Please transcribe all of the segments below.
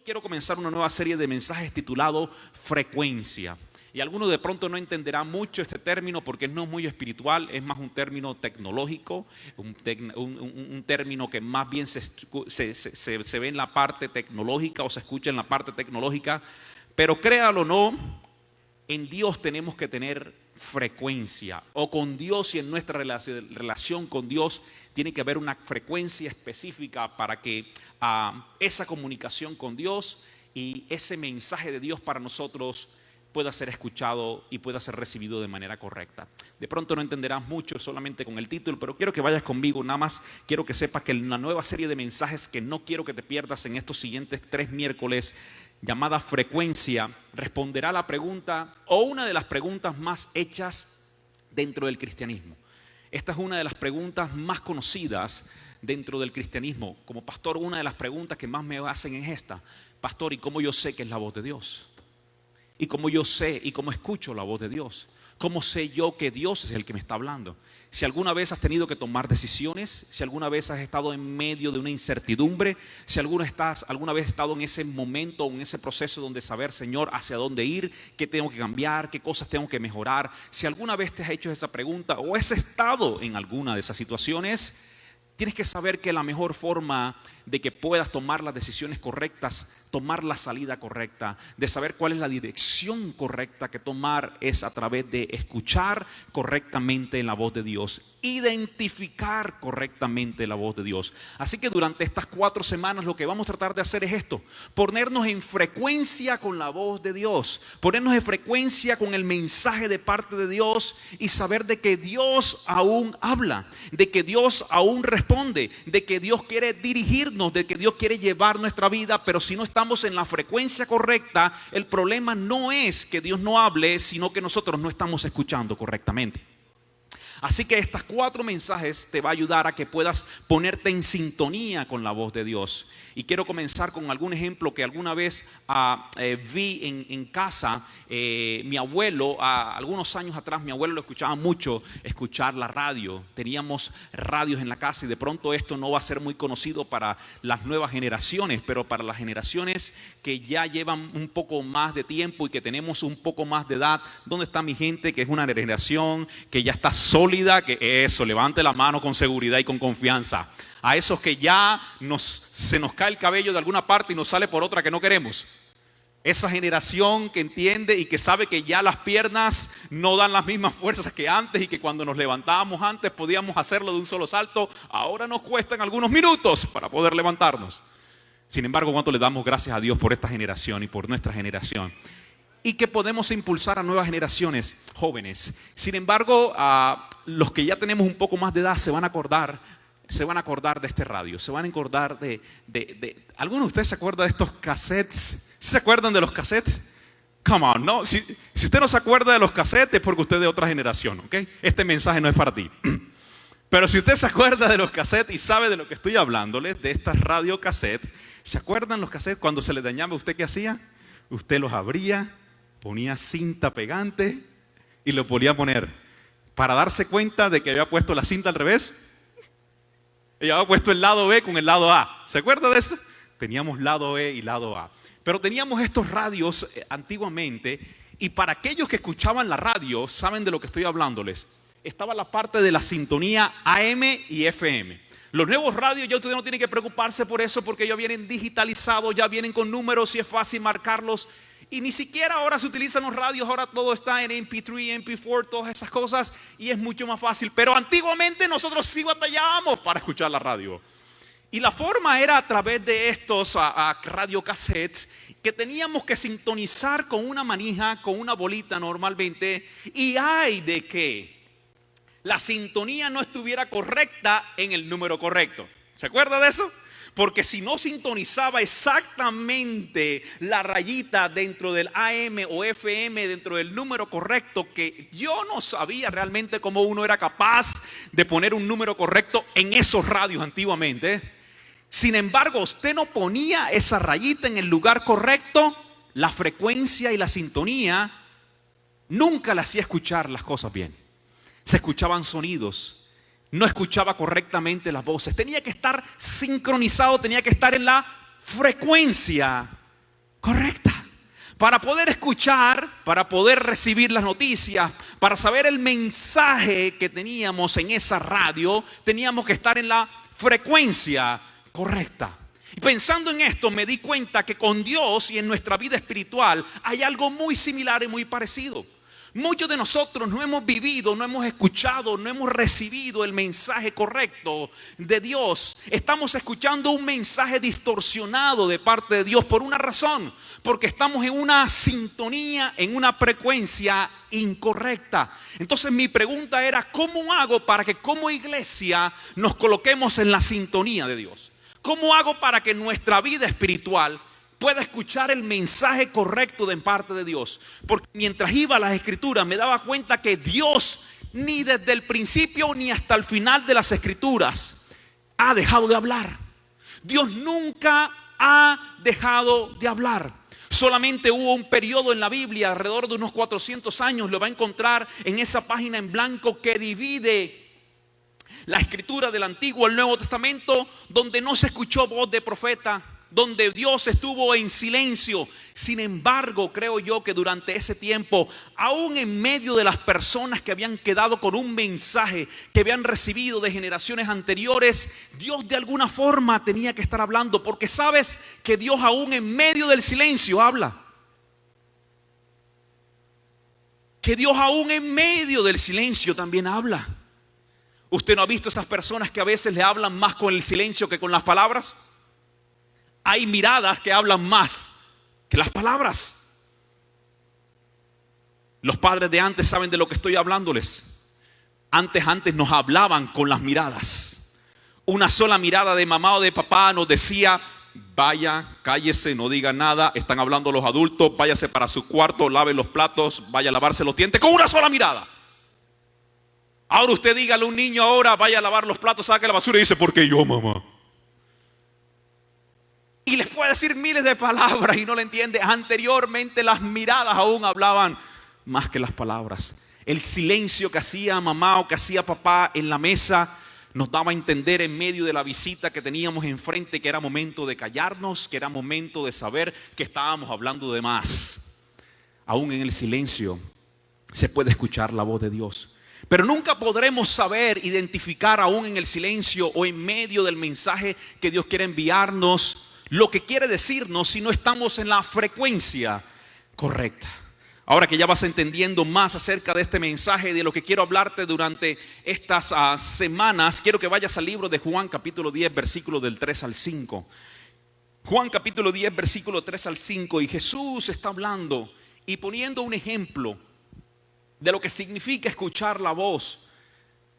quiero comenzar una nueva serie de mensajes titulado Frecuencia. Y algunos de pronto no entenderán mucho este término porque no es muy espiritual, es más un término tecnológico, un término que más bien se ve en la parte tecnológica o se escucha en la parte tecnológica. Pero créalo o no, en Dios tenemos que tener frecuencia, o con Dios y en nuestra relación con Dios tiene que haber una frecuencia específica para que esa comunicación con Dios y ese mensaje de Dios para nosotros pueda ser escuchado y pueda ser recibido de manera correcta. De pronto no entenderás mucho solamente con el título, pero quiero que vayas conmigo. Nada más quiero que sepas que una nueva serie de mensajes que no quiero que te pierdas en estos siguientes 3 miércoles, llamada Frecuencia, responderá a la pregunta o una de las preguntas más hechas dentro del cristianismo. Esta es una de las preguntas más conocidas dentro del cristianismo. Como pastor, una de las preguntas que más me hacen es esta: pastor, ¿y cómo yo sé que es la voz de Dios? ¿Y cómo yo sé y cómo escucho la voz de Dios? ¿Cómo sé yo que Dios es el que me está hablando? Si alguna vez has tenido que tomar decisiones, si alguna vez has estado en medio de una incertidumbre, si alguna vez has estado en ese momento o en ese proceso donde saber, Señor, hacia dónde ir, qué tengo que cambiar, qué cosas tengo que mejorar, si alguna vez te has hecho esa pregunta o has estado en alguna de esas situaciones, tienes que saber que la mejor forma de que puedas tomar las decisiones correctas, tomar la salida correcta, de saber cuál es la dirección correcta que tomar, es a través de escuchar correctamente la voz de Dios, identificar correctamente la voz de Dios. Así que durante estas 4 semanas lo que vamos a tratar de hacer es esto: ponernos en frecuencia con la voz de Dios, ponernos en frecuencia con el mensaje de parte de Dios y saber de que Dios aún habla, de que Dios aún responde, de que Dios quiere dirigirnos, de que Dios quiere llevar nuestra vida. Pero si no estamos en la frecuencia correcta, el problema no es que Dios no hable, sino que nosotros no estamos escuchando correctamente. Así que estos 4 mensajes te va a ayudar a que puedas ponerte en sintonía con la voz de Dios. Y quiero comenzar con algún ejemplo que alguna vez vi en casa. Mi abuelo, algunos años atrás, mi abuelo lo escuchaba mucho, escuchar la radio. Teníamos radios en la casa y de pronto esto no va a ser muy conocido para las nuevas generaciones, pero para las generaciones que ya llevan un poco más de tiempo y que tenemos un poco más de edad. ¿Dónde está mi gente que es una generación que ya está sólida? Que eso, levante la mano con seguridad y con confianza. A esos que ya se nos cae el cabello de alguna parte y nos sale por otra que no queremos. Esa generación que entiende y que sabe que ya las piernas no dan las mismas fuerzas que antes y que cuando nos levantábamos antes podíamos hacerlo de un solo salto, ahora nos cuestan algunos minutos para poder levantarnos. Sin embargo, ¿cuánto le damos gracias a Dios por esta generación y por nuestra generación? Y que podemos impulsar a nuevas generaciones jóvenes. Sin embargo, los que ya tenemos un poco más de edad se van a acordar de este radio, se van a acordar de ¿alguno de ustedes se acuerda de estos cassettes? ¿Sí se acuerdan de los cassettes? Come on, no, si usted no se acuerda de los cassettes es porque usted es de otra generación, ¿ok? Este mensaje no es para ti. Pero si usted se acuerda de los cassettes y sabe de lo que estoy hablándoles, de estas radio cassettes, ¿se acuerdan los cassettes cuando se les dañaba? ¿Usted qué hacía? Usted los abría, ponía cinta pegante y lo volvía a poner para darse cuenta de que había puesto la cinta al revés. Y había puesto el lado B con el lado A. ¿Se acuerda de eso? Teníamos lado E y lado A. Pero teníamos estos radios antiguamente. Y para aquellos que escuchaban la radio, saben de lo que estoy hablándoles. Estaba la parte de la sintonía AM y FM. Los nuevos radios ya usted no tiene que preocuparse por eso, porque ya vienen digitalizados, ya vienen con números y es fácil marcarlos. Y ni siquiera ahora se utilizan los radios, ahora todo está en MP3, MP4, todas esas cosas, y es mucho más fácil. Pero antiguamente nosotros sí batallábamos para escuchar la radio. Y la forma era a través de estos radiocassettes que teníamos que sintonizar con una manija, con una bolita normalmente. Y hay de que la sintonía no estuviera correcta en el número correcto. ¿Se acuerda de eso? Porque si no sintonizaba exactamente la rayita dentro del AM o FM, dentro del número correcto, que yo no sabía realmente cómo uno era capaz de poner un número correcto en esos radios antiguamente. Sin embargo, usted no ponía esa rayita en el lugar correcto, la frecuencia y la sintonía nunca le hacía escuchar las cosas bien. Se escuchaban sonidos. No escuchaba correctamente las voces. Tenía que estar sincronizado, tenía que estar en la frecuencia correcta. Para poder escuchar, para poder recibir las noticias, para saber el mensaje que teníamos en esa radio, teníamos que estar en la frecuencia correcta. Y pensando en esto, me di cuenta que con Dios y en nuestra vida espiritual hay algo muy similar y muy parecido. Muchos de nosotros no hemos vivido, no hemos escuchado, no hemos recibido el mensaje correcto de Dios. Estamos escuchando un mensaje distorsionado de parte de Dios por una razón. Porque estamos en una sintonía, en una frecuencia incorrecta. Entonces mi pregunta era, ¿cómo hago para que como iglesia nos coloquemos en la sintonía de Dios? ¿Cómo hago para que nuestra vida espiritual pueda escuchar el mensaje correcto de parte de Dios? Porque mientras iba a las escrituras me daba cuenta que Dios ni desde el principio ni hasta el final de las escrituras ha dejado de hablar. Dios nunca ha dejado de hablar. Solamente hubo un periodo en la Biblia, alrededor de unos 400 años, lo va a encontrar en esa página en blanco que divide la escritura del Antiguo al Nuevo Testamento, donde no se escuchó voz de profeta, donde Dios estuvo en silencio. Sin embargo, creo yo que durante ese tiempo, aún en medio de las personas que habían quedado con un mensaje que habían recibido de generaciones anteriores, Dios de alguna forma tenía que estar hablando, porque sabes que Dios aún en medio del silencio habla. Que Dios aún en medio del silencio también habla. ¿Usted no ha visto esas personas que a veces le hablan más con el silencio que con las palabras? Hay miradas que hablan más que las palabras. Los padres de antes saben de lo que estoy hablándoles. Antes nos hablaban con las miradas. Una sola mirada de mamá o de papá nos decía: vaya, cállese, no diga nada, están hablando los adultos, váyase para su cuarto, lave los platos, vaya a lavarse los dientes, con una sola mirada. Ahora usted dígale a un niño ahora, vaya a lavar los platos, saque la basura, y dice: ¿por qué yo, mamá? Y les puede decir miles de palabras y no le entiende. Anteriormente las miradas aún hablaban más que las palabras. El silencio que hacía mamá o que hacía papá en la mesa nos daba a entender en medio de la visita que teníamos enfrente que era momento de callarnos, que era momento de saber que estábamos hablando de más. Aún en el silencio se puede escuchar la voz de Dios. Pero nunca podremos saber, identificar aún en el silencio o en medio del mensaje que Dios quiere enviarnos, lo que quiere decirnos si no estamos en la frecuencia correcta. Ahora que ya vas entendiendo más acerca de este mensaje, de lo que quiero hablarte durante estas semanas, quiero que vayas al libro de Juan capítulo 10, versículo del 3 al 5. Juan capítulo 10, versículo 3 al 5. Y Jesús está hablando y poniendo un ejemplo de lo que significa escuchar la voz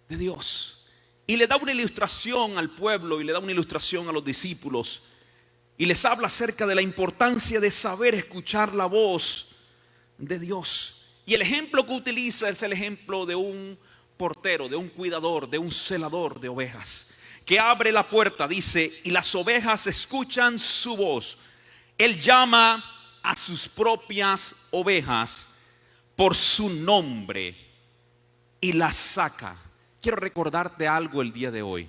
de Dios. Y le da una ilustración al pueblo y le da una ilustración a los discípulos. Y les habla acerca de la importancia de saber escuchar la voz de Dios. Y el ejemplo que utiliza es el ejemplo de un portero, de un cuidador, de un celador de ovejas, que abre la puerta, dice, y las ovejas escuchan su voz. Él llama a sus propias ovejas por su nombre y las saca. Quiero recordarte algo el día de hoy.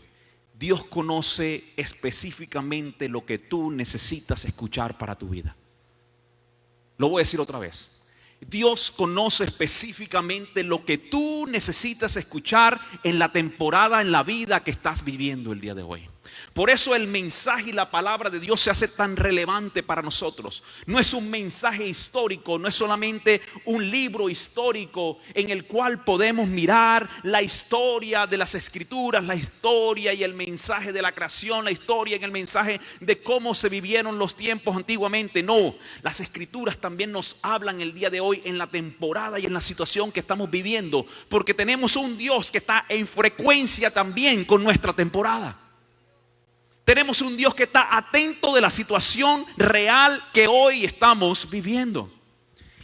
Dios conoce específicamente lo que tú necesitas escuchar para tu vida. Lo voy a decir otra vez. Dios conoce específicamente lo que tú necesitas escuchar en la temporada, en la vida que estás viviendo el día de hoy. Por eso el mensaje y la palabra de Dios se hace tan relevante para nosotros. No es un mensaje histórico, no es solamente un libro histórico en el cual podemos mirar la historia de las escrituras, la historia y el mensaje de la creación, la historia y el mensaje de cómo se vivieron los tiempos antiguamente. No, las escrituras también nos hablan el día de hoy en la temporada y en la situación que estamos viviendo, porque tenemos un Dios que está en frecuencia también con nuestra temporada. Tenemos un Dios que está atento de la situación real que hoy estamos viviendo.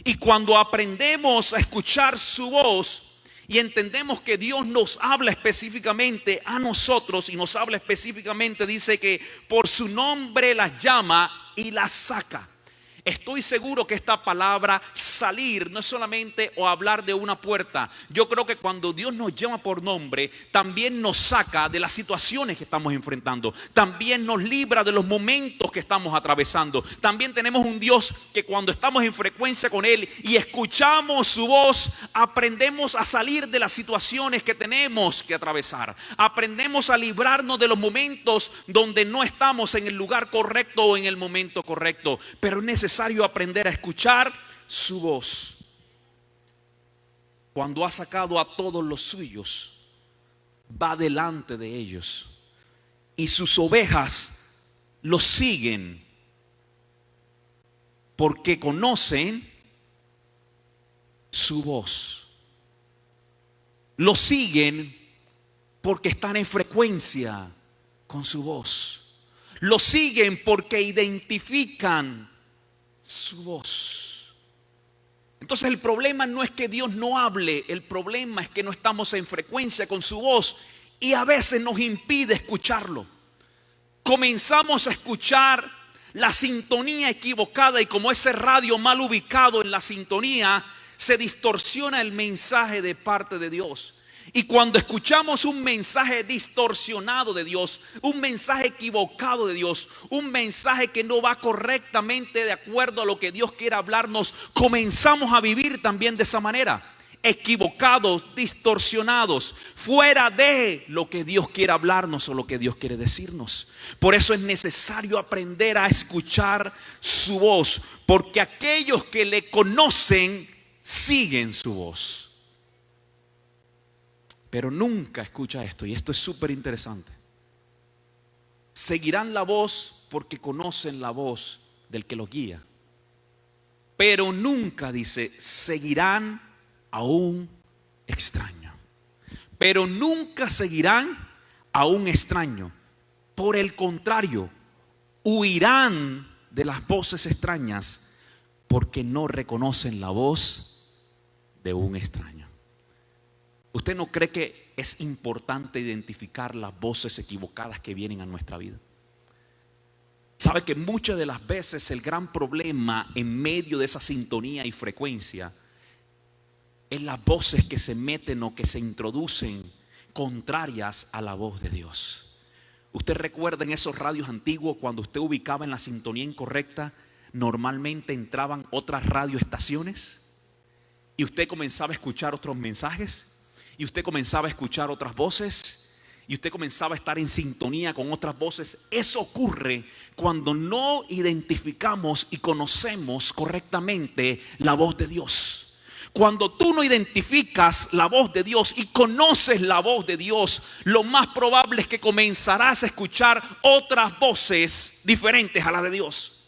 Y cuando aprendemos a escuchar su voz y entendemos que Dios nos habla específicamente a nosotros y nos habla específicamente, dice que por su nombre las llama y las saca. Estoy seguro que esta palabra salir no es solamente o hablar de una puerta. Yo creo que cuando Dios nos llama por nombre, también nos saca de las situaciones que estamos enfrentando. También nos libra de los momentos que estamos atravesando. También tenemos un Dios que cuando estamos en frecuencia con Él y escuchamos su voz, aprendemos a salir de las situaciones que tenemos que atravesar. Aprendemos a librarnos de los momentos donde no estamos en el lugar correcto o en el momento correcto. Pero es necesario aprender a escuchar su voz. Cuando ha sacado a todos los suyos, va delante de ellos y sus ovejas los siguen porque conocen su voz. Los siguen porque están en frecuencia con su voz. Los siguen porque identifican su voz. Entonces el problema no es que Dios no hable, el problema es que no estamos en frecuencia con su voz y a veces nos impide escucharlo. Comenzamos a escuchar la sintonía equivocada y como ese radio mal ubicado en la sintonía, se distorsiona el mensaje de parte de Dios. Y cuando escuchamos un mensaje distorsionado de Dios, un mensaje equivocado de Dios, un mensaje que no va correctamente de acuerdo a lo que Dios quiere hablarnos, comenzamos a vivir también de esa manera, equivocados, distorsionados, fuera de lo que Dios quiere hablarnos o lo que Dios quiere decirnos. Por eso es necesario aprender a escuchar su voz, porque aquellos que le conocen siguen su voz. Pero nunca, escucha esto, y esto es súper interesante. Seguirán la voz porque conocen la voz del que los guía. Pero nunca, dice, seguirán a un extraño. Pero nunca seguirán a un extraño. Por el contrario, huirán de las voces extrañas porque no reconocen la voz de un extraño. ¿Usted no cree que es importante identificar las voces equivocadas que vienen a nuestra vida? Sabe que muchas de las veces el gran problema en medio de esa sintonía y frecuencia es las voces que se meten o que se introducen contrarias a la voz de Dios. ¿Usted recuerda en esos radios antiguos cuando usted ubicaba en la sintonía incorrecta, normalmente entraban otras radioestaciones y usted comenzaba a escuchar otros mensajes? Y usted comenzaba a escuchar otras voces y usted comenzaba a estar en sintonía con otras voces. Eso ocurre cuando no identificamos y conocemos correctamente la voz de Dios. Cuando tú no identificas la voz de Dios y conoces la voz de Dios, lo más probable es que comenzarás a escuchar otras voces diferentes a la de Dios.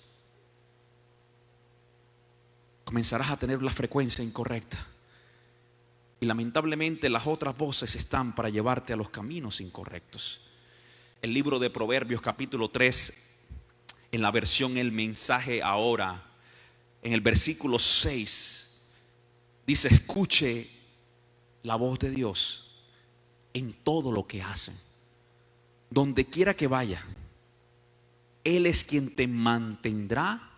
Comenzarás a tener la frecuencia incorrecta. Y lamentablemente las otras voces están para llevarte a los caminos incorrectos. El libro de Proverbios capítulo 3, en la versión El Mensaje Ahora, en el versículo 6, dice: escuche la voz de Dios en todo lo que hacen. Donde quiera que vaya, Él es quien te mantendrá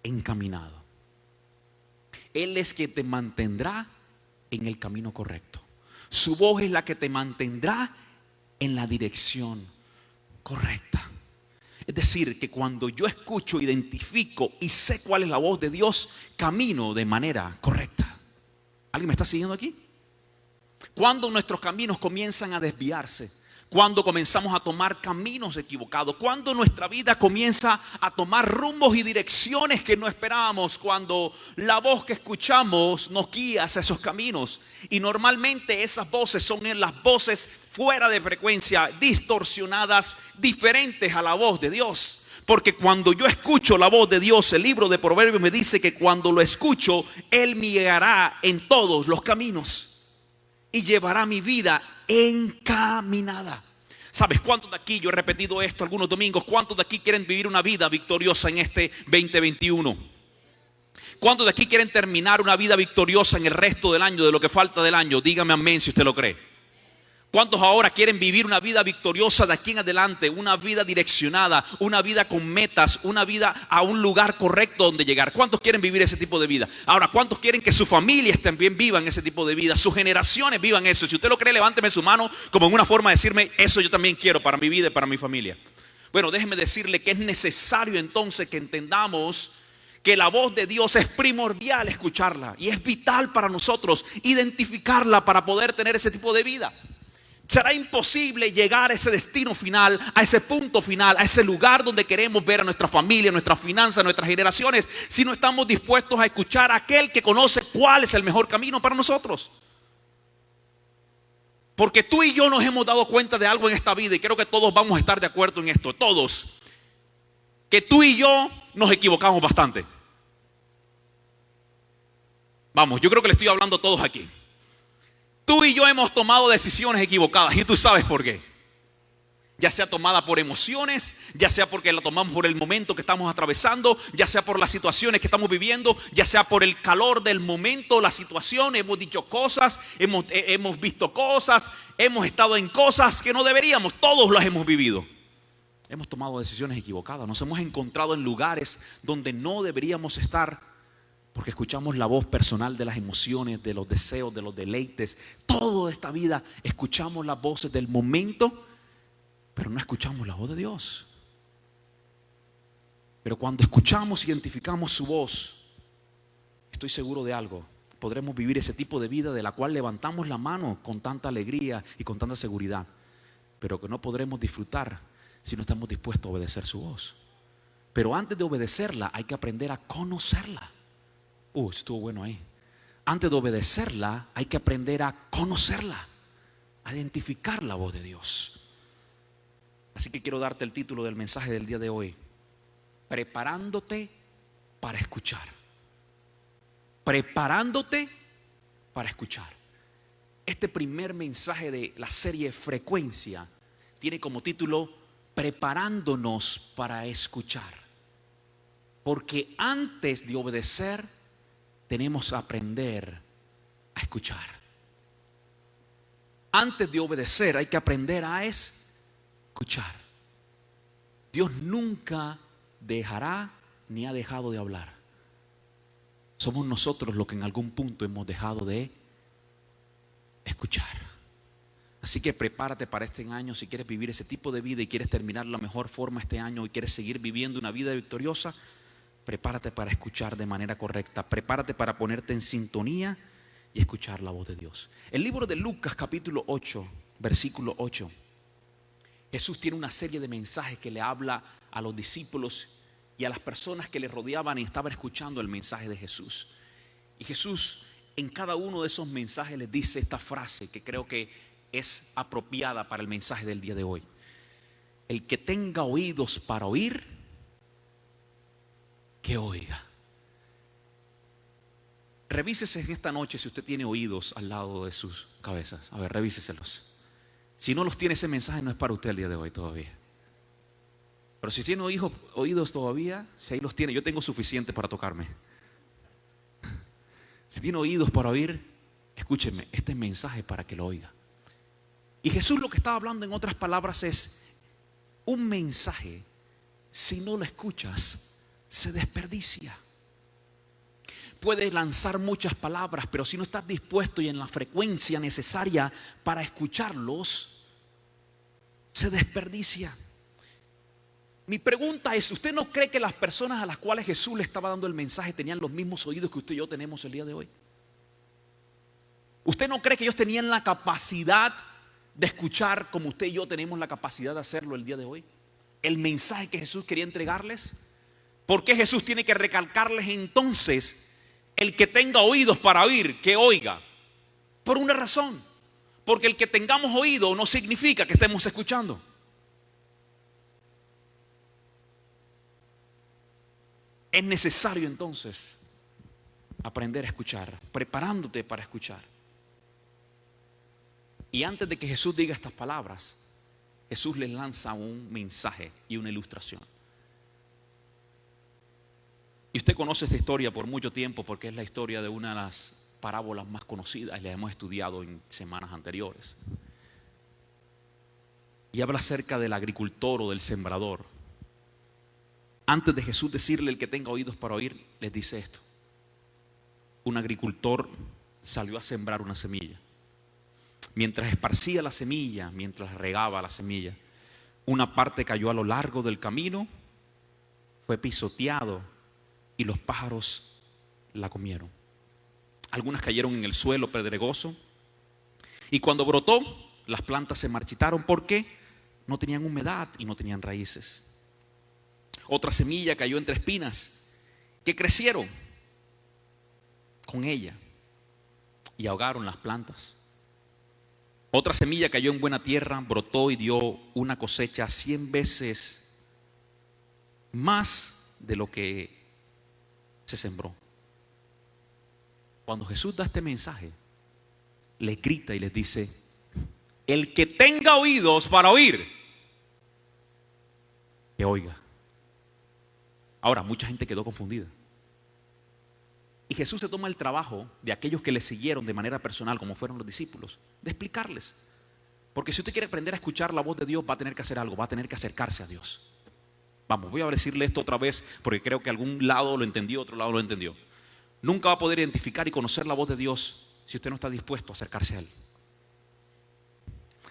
encaminado. Él es quien te mantendrá en el camino correcto. Su voz es la que te mantendrá en la dirección correcta. Es decir, que cuando yo escucho, identifico y sé cuál es la voz de Dios, camino de manera correcta. ¿Alguien me está siguiendo aquí? Cuando nuestros caminos comienzan a desviarse, cuando comenzamos a tomar caminos equivocados, cuando nuestra vida comienza a tomar rumbos y direcciones que no esperábamos, cuando la voz que escuchamos nos guía hacia esos caminos. Y normalmente esas voces son las voces fuera de frecuencia, distorsionadas, diferentes a la voz de Dios. Porque cuando yo escucho la voz de Dios, el libro de Proverbios me dice que cuando lo escucho, Él me guiará en todos los caminos y llevará mi vida encaminada. ¿Sabes cuántos de aquí, yo he repetido esto algunos domingos, cuántos de aquí quieren vivir una vida victoriosa en este 2021? ¿Cuántos de aquí quieren terminar una vida victoriosa en el resto del año, de lo que falta del año? Dígame amén si usted lo cree. ¿Cuántos ahora quieren vivir una vida victoriosa de aquí en adelante? Una vida direccionada, una vida con metas, una vida a un lugar correcto donde llegar. ¿Cuántos quieren vivir ese tipo de vida? Ahora, ¿cuántos quieren que sus familias también vivan ese tipo de vida? Sus generaciones vivan eso. Si usted lo cree, levánteme su mano como en una forma de decirme, eso yo también quiero para mi vida y para mi familia. Bueno, déjeme decirle que es necesario entonces que entendamos que la voz de Dios es primordial escucharla. Y es vital para nosotros identificarla para poder tener ese tipo de vida. Será imposible llegar a ese destino final, a ese punto final, a ese lugar donde queremos ver a nuestra familia, nuestras finanzas, nuestras generaciones, si no estamos dispuestos a escuchar a aquel que conoce cuál es el mejor camino para nosotros. Porque tú y yo nos hemos dado cuenta de algo en esta vida, y creo que todos vamos a estar de acuerdo en esto, todos, que tú y yo nos equivocamos bastante. Vamos, yo creo que le estoy hablando a todos aquí. Tú y yo hemos tomado decisiones equivocadas y tú sabes por qué. Ya sea tomada por emociones, ya sea porque la tomamos por el momento que estamos atravesando, ya sea por las situaciones que estamos viviendo, ya sea por el calor del momento, la situación. Hemos dicho cosas, hemos visto cosas, hemos estado en cosas que no deberíamos. Todos las hemos vivido. Hemos tomado decisiones equivocadas, nos hemos encontrado en lugares donde no deberíamos estar. Porque escuchamos la voz personal de las emociones, de los deseos, de los deleites. Toda esta vida escuchamos las voces del momento, pero no escuchamos la voz de Dios. Pero cuando escuchamos, identificamos su voz, estoy seguro de algo. Podremos vivir ese tipo de vida de la cual levantamos la mano con tanta alegría y con tanta seguridad, pero que no podremos disfrutar si no estamos dispuestos a obedecer su voz. Pero antes de obedecerla hay que aprender a conocerla. Estuvo bueno ahí. Antes de obedecerla hay que aprender a conocerla, a identificar la voz de Dios. Así que quiero darte el título del mensaje del día de hoy: preparándote para escuchar. Preparándote para escuchar. Este primer mensaje de la serie Frecuencia tiene como título preparándonos para escuchar. Porque antes de obedecer tenemos que aprender a escuchar. Antes de obedecer hay que aprender a escuchar. Dios nunca dejará ni ha dejado de hablar. Somos nosotros los que en algún punto hemos dejado de escuchar. Así que prepárate para este año. Si quieres vivir ese tipo de vida y quieres terminar la mejor forma este año y quieres seguir viviendo una vida victoriosa, prepárate para escuchar de manera correcta. Prepárate para ponerte en sintonía y escuchar la voz de Dios. El libro de Lucas capítulo 8, versículo 8. Jesús tiene una serie de mensajes que le habla a los discípulos y a las personas que le rodeaban y estaban escuchando el mensaje de Jesús. Y Jesús en cada uno de esos mensajes les dice esta frase que creo que es apropiada para el mensaje del día de hoy: el que tenga oídos para oír, que oiga. Revísese en esta noche si usted tiene oídos al lado de sus cabezas. A ver, revíseselos. Si no los tiene, ese mensaje no es para usted el día de hoy todavía. Pero si tiene oídos todavía, si ahí los tiene, yo tengo suficiente para tocarme. Si tiene oídos para oír, escúcheme, este mensaje para que lo oiga. Y Jesús lo que estaba hablando en otras palabras es: un mensaje, si no lo escuchas, se desperdicia. Puedes lanzar muchas palabras, pero si no estás dispuesto y en la frecuencia necesaria para escucharlos, se desperdicia. Mi pregunta es: ¿usted no cree que las personas a las cuales Jesús le estaba dando el mensaje tenían los mismos oídos que usted y yo tenemos el día de hoy? ¿Usted no cree que ellos tenían la capacidad de escuchar como usted y yo tenemos la capacidad de hacerlo el día de hoy? El mensaje que Jesús quería entregarles. ¿Por qué Jesús tiene que recalcarles entonces: el que tenga oídos para oír, que oiga? Por una razón. Porque el que tengamos oído no significa que estemos escuchando. Es necesario entonces aprender a escuchar, preparándote para escuchar. Y antes de que Jesús diga estas palabras, Jesús les lanza un mensaje y una ilustración. Y usted conoce esta historia por mucho tiempo porque es la historia de una de las parábolas más conocidas y la hemos estudiado en semanas anteriores. y habla acerca del agricultor o del sembrador. Antes de Jesús decirle el que tenga oídos para oír, les dice esto. Un agricultor salió a sembrar una semilla. Mientras esparcía la semilla, mientras regaba la semilla, una parte cayó a lo largo del camino, fue pisoteado y los pájaros la comieron. Algunas cayeron en el suelo pedregoso y cuando brotó, las plantas se marchitaron porque no tenían humedad y no tenían raíces. Otra semilla cayó entre espinas que crecieron con ella y ahogaron las plantas. Otra semilla cayó en buena tierra, brotó y dio una cosecha 100 veces más de lo que se sembró. Cuando Jesús da este mensaje, le grita y les dice: el que tenga oídos para oír, que oiga. Ahora, mucha gente quedó confundida. Y Jesús se toma el trabajo de aquellos que le siguieron de manera personal, como fueron los discípulos, de explicarles. Porque si usted quiere aprender a escuchar la voz de Dios, va a tener que hacer algo, va a tener que acercarse a Dios. Vamos, voy a decirle esto otra vez, porque creo que algún lado lo entendió, otro lado lo entendió. Nunca va a poder identificar y conocer la voz de Dios si usted no está dispuesto a acercarse a Él.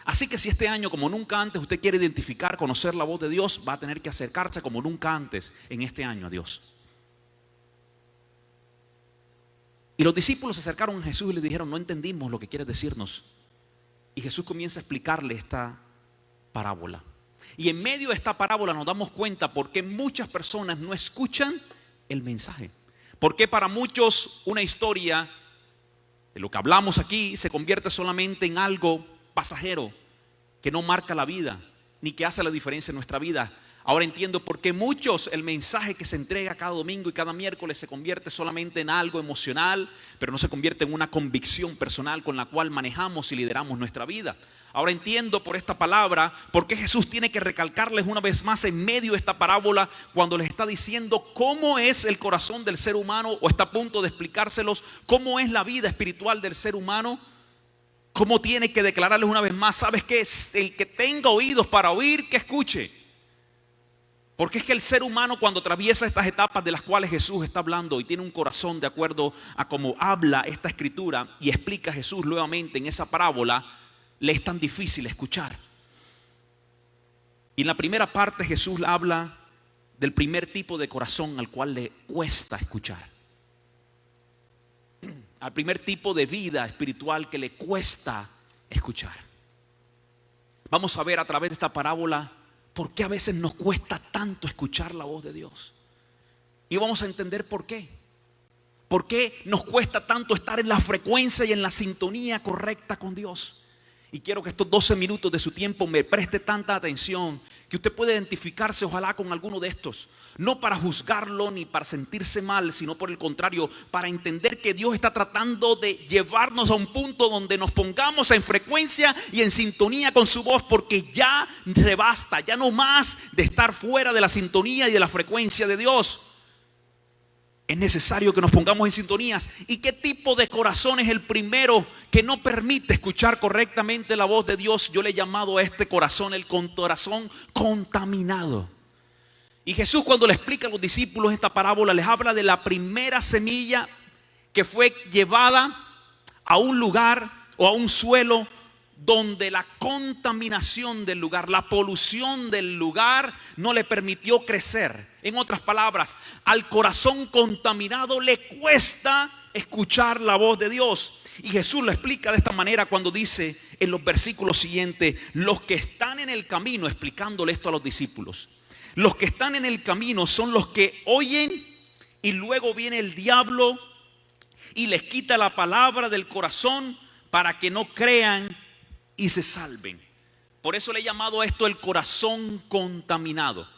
Así que si este año, como nunca antes, usted quiere identificar, conocer la voz de Dios, va a tener que acercarse como nunca antes en este año a Dios. Y los discípulos se acercaron a Jesús y le dijeron: no entendimos lo que quieres decirnos. Y Jesús comienza a explicarle esta parábola. Y en medio de esta parábola nos damos cuenta por qué muchas personas no escuchan el mensaje. Porque para muchos una historia de lo que hablamos aquí se convierte solamente en algo pasajero que no marca la vida ni que hace la diferencia en nuestra vida. Ahora entiendo por qué muchos el mensaje que se entrega cada domingo y cada miércoles se convierte solamente en algo emocional, pero no se convierte en una convicción personal con la cual manejamos y lideramos nuestra vida. Ahora entiendo por esta palabra por qué Jesús tiene que recalcarles una vez más en medio de esta parábola cuando les está diciendo cómo es el corazón del ser humano, o está a punto de explicárselos cómo es la vida espiritual del ser humano. Cómo tiene que declararles una vez más: ¿sabes qué? El que tenga oídos para oír, que escuche. Porque es que el ser humano, cuando atraviesa estas etapas de las cuales Jesús está hablando y tiene un corazón de acuerdo a cómo habla esta escritura y explica Jesús nuevamente en esa parábola, le es tan difícil escuchar. Y en la primera parte Jesús habla del primer tipo de corazón al cual le cuesta escuchar. Al primer tipo de vida espiritual que le cuesta escuchar. Vamos a ver a través de esta parábola por qué a veces nos cuesta tanto escuchar la voz de Dios. Y vamos a entender por qué. ¿Por qué nos cuesta tanto estar en la frecuencia y en la sintonía correcta con Dios? Y quiero que estos 12 minutos de su tiempo me preste tanta atención que usted pueda identificarse ojalá con alguno de estos. No para juzgarlo ni para sentirse mal, sino por el contrario, para entender que Dios está tratando de llevarnos a un punto donde nos pongamos en frecuencia y en sintonía con su voz, porque ya se basta, ya no más de estar fuera de la sintonía y de la frecuencia de Dios. Es necesario que nos pongamos en sintonías. ¿Y qué tipo de corazón es el primero que no permite escuchar correctamente la voz de Dios? Yo le he llamado a este corazón el corazón contaminado. Y Jesús, cuando le explica a los discípulos esta parábola, les habla de la primera semilla que fue llevada a un lugar o a un suelo donde la contaminación del lugar, la polución del lugar no le permitió crecer. En otras palabras, al corazón contaminado le cuesta escuchar la voz de Dios. Y Jesús lo explica de esta manera cuando dice en los versículos siguientes: los que están en el camino, explicándole esto a los discípulos, los que están en el camino son los que oyen y luego viene el diablo y les quita la palabra del corazón para que no crean y se salven. Por eso le he llamado a esto el corazón contaminado.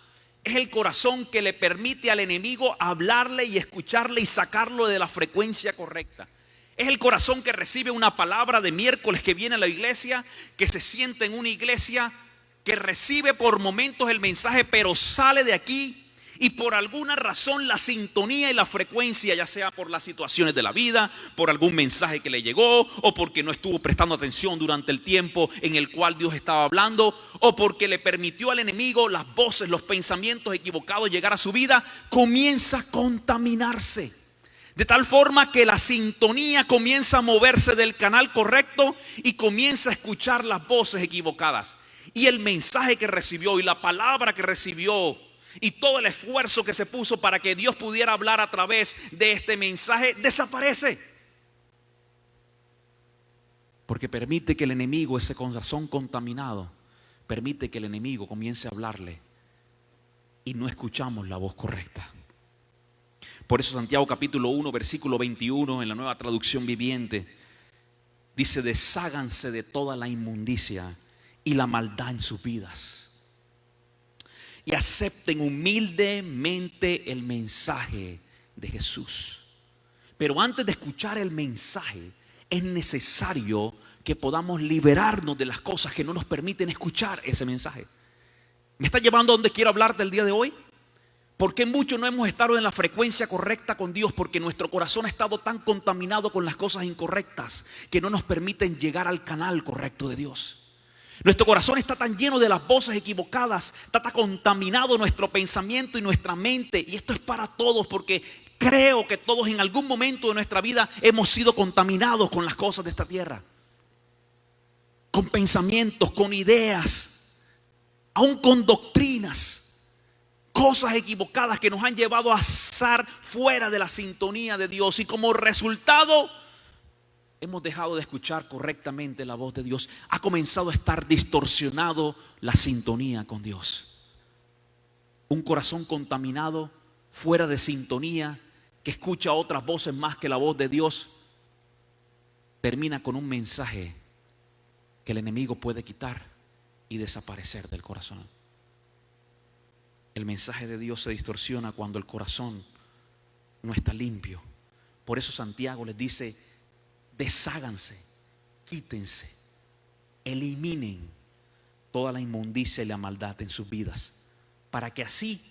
Es el corazón que le permite al enemigo hablarle y escucharle y sacarlo de la frecuencia correcta. Es el corazón que recibe una palabra de miércoles, que viene a la iglesia, que se sienta en una iglesia, que recibe por momentos el mensaje, pero sale de aquí y por alguna razón la sintonía y la frecuencia, ya sea por las situaciones de la vida, por algún mensaje que le llegó, o porque no estuvo prestando atención durante el tiempo en el cual Dios estaba hablando, o porque le permitió al enemigo las voces, los pensamientos equivocados llegar a su vida, comienza a contaminarse. De tal forma que la sintonía comienza a moverse del canal correcto y comienza a escuchar las voces equivocadas. Y el mensaje que recibió y la palabra que recibió y todo el esfuerzo que se puso para que Dios pudiera hablar a través de este mensaje desaparece. Porque permite que el enemigo, ese corazón contaminado, permite que el enemigo comience a hablarle y no escuchamos la voz correcta. Por eso Santiago capítulo 1 versículo 21 en la Nueva Traducción Viviente dice: desháganse de toda la inmundicia y la maldad en sus vidas y acepten humildemente el mensaje de Jesús. Pero antes de escuchar el mensaje es necesario que podamos liberarnos de las cosas que no nos permiten escuchar ese mensaje. ¿Me está llevando a donde quiero hablar del día de hoy? Porque muchos no hemos estado en la frecuencia correcta con Dios porque nuestro corazón ha estado tan contaminado con las cosas incorrectas que no nos permiten llegar al canal correcto de Dios. Nuestro corazón está tan lleno de las voces equivocadas, está tan contaminado nuestro pensamiento y nuestra mente. Y esto es para todos, porque creo que todos en algún momento de nuestra vida hemos sido contaminados con las cosas de esta tierra, con pensamientos, con ideas, aún con doctrinas, cosas equivocadas que nos han llevado a estar fuera de la sintonía de Dios. Y como resultado hemos dejado de escuchar correctamente la voz de Dios. Ha comenzado a estar distorsionado la sintonía con Dios. Un corazón contaminado, fuera de sintonía, que escucha otras voces más que la voz de Dios, termina con un mensaje que el enemigo puede quitar y desaparecer del corazón. El mensaje de Dios se distorsiona cuando el corazón no está limpio. Por eso Santiago les dice: desháganse, quítense, eliminen toda la inmundicia y la maldad en sus vidas, para que así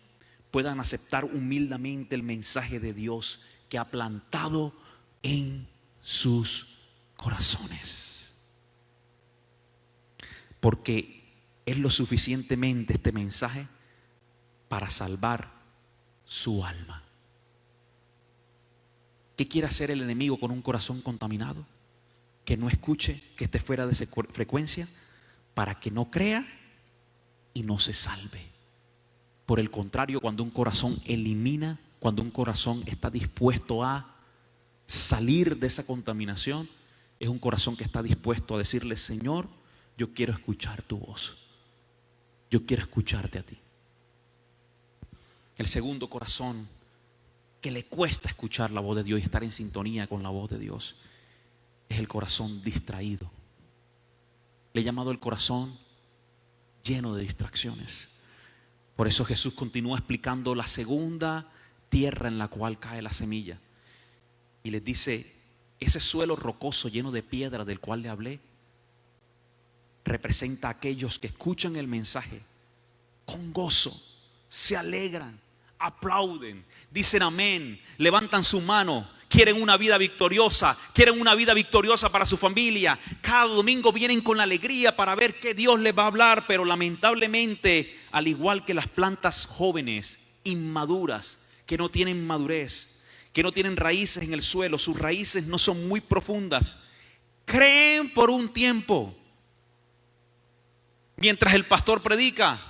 puedan aceptar humildemente el mensaje de Dios que ha plantado en sus corazones. Porque es lo suficientemente este mensaje para salvar su alma. ¿Qué quiere hacer el enemigo con un corazón contaminado? Que no escuche, que esté fuera de frecuencia, para que no crea y no se salve. Por el contrario, cuando un corazón elimina, cuando un corazón está dispuesto a salir de esa contaminación, es un corazón que está dispuesto a decirle: Señor, yo quiero escuchar tu voz, yo quiero escucharte a ti. El segundo corazón que le cuesta escuchar la voz de Dios y estar en sintonía con la voz de Dios es el corazón distraído. Le he llamado el corazón lleno de distracciones. Por eso Jesús continúa explicando la segunda tierra en la cual cae la semilla y les dice: ese suelo rocoso lleno de piedra del cual le hablé representa a aquellos que escuchan el mensaje con gozo, se alegran, aplauden, dicen amén, levantan su mano, quieren una vida victoriosa, quieren una vida victoriosa para su familia. Cada domingo vienen con la alegría para ver qué Dios les va a hablar, pero lamentablemente, al igual que las plantas jóvenes, inmaduras, que no tienen madurez, que no tienen raíces en el suelo, sus raíces no son muy profundas, creen por un tiempo, mientras el pastor predica,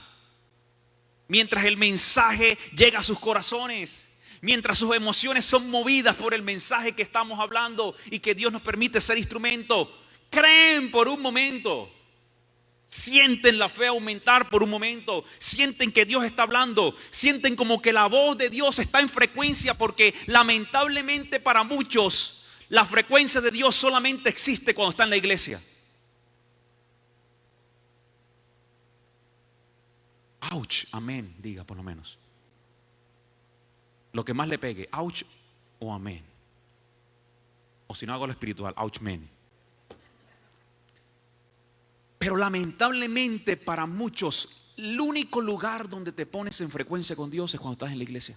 mientras el mensaje llega a sus corazones, mientras sus emociones son movidas por el mensaje que estamos hablando y que Dios nos permite ser instrumento. Creen por un momento, sienten la fe aumentar por un momento, sienten que Dios está hablando, sienten como que la voz de Dios está en frecuencia, porque lamentablemente para muchos la frecuencia de Dios solamente existe cuando está en la iglesia. Ouch, amén, diga por lo menos. Lo que más le pegue, ouch o amén. O si no, hago lo espiritual, ouch, men. Pero lamentablemente para muchos, el único lugar donde te pones en frecuencia con Dios es cuando estás en la iglesia.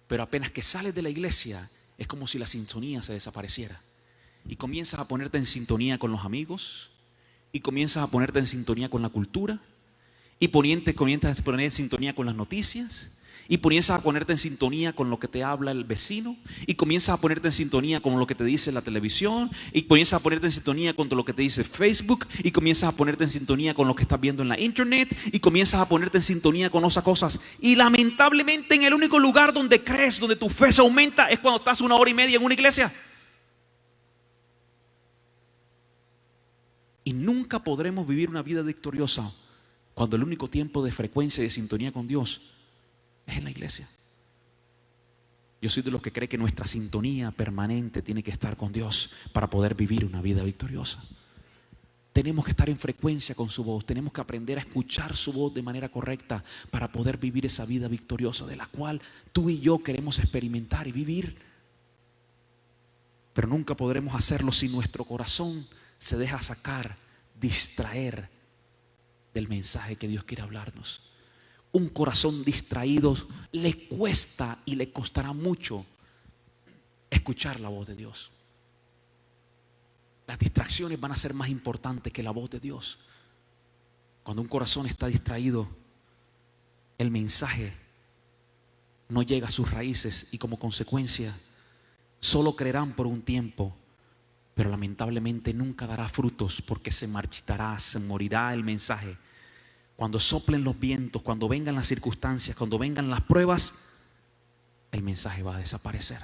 Pero apenas que sales de la iglesia, es como si la sintonía se desapareciera. Y comienzas a ponerte en sintonía con los amigos, y comienzas a ponerte en sintonía con la cultura, y comienzas a poner en sintonía con las noticias, y comienzas a ponerte en sintonía con lo que te habla el vecino, y comienzas a ponerte en sintonía con lo que te dice la televisión, y comienzas a ponerte en sintonía con lo que te dice Facebook, y comienzas a ponerte en sintonía con lo que estás viendo en la internet, y comienzas a ponerte en sintonía con esas cosas. Y lamentablemente en el único lugar donde crees, donde tu fe se aumenta, es cuando estás 1 hora y media en una iglesia. Y nunca podremos vivir una vida victoriosa cuando el único tiempo de frecuencia y de sintonía con Dios es en la iglesia. Yo soy de los que cree que nuestra sintonía permanente tiene que estar con Dios para poder vivir una vida victoriosa. Tenemos que estar en frecuencia con su voz. Tenemos que aprender a escuchar su voz de manera correcta para poder vivir esa vida victoriosa de la cual tú y yo queremos experimentar y vivir. Pero nunca podremos hacerlo si nuestro corazón se deja sacar, distraer del mensaje que Dios quiere hablarnos. Un corazón distraído le cuesta y le costará mucho escuchar la voz de Dios. Las distracciones van a ser más importantes que la voz de Dios. Cuando un corazón está distraído, el mensaje no llega a sus raíces y como consecuencia solo creerán por un tiempo, pero lamentablemente nunca dará frutos porque se marchitará, se morirá el mensaje. Cuando soplen los vientos, cuando vengan las circunstancias, cuando vengan las pruebas, el mensaje va a desaparecer.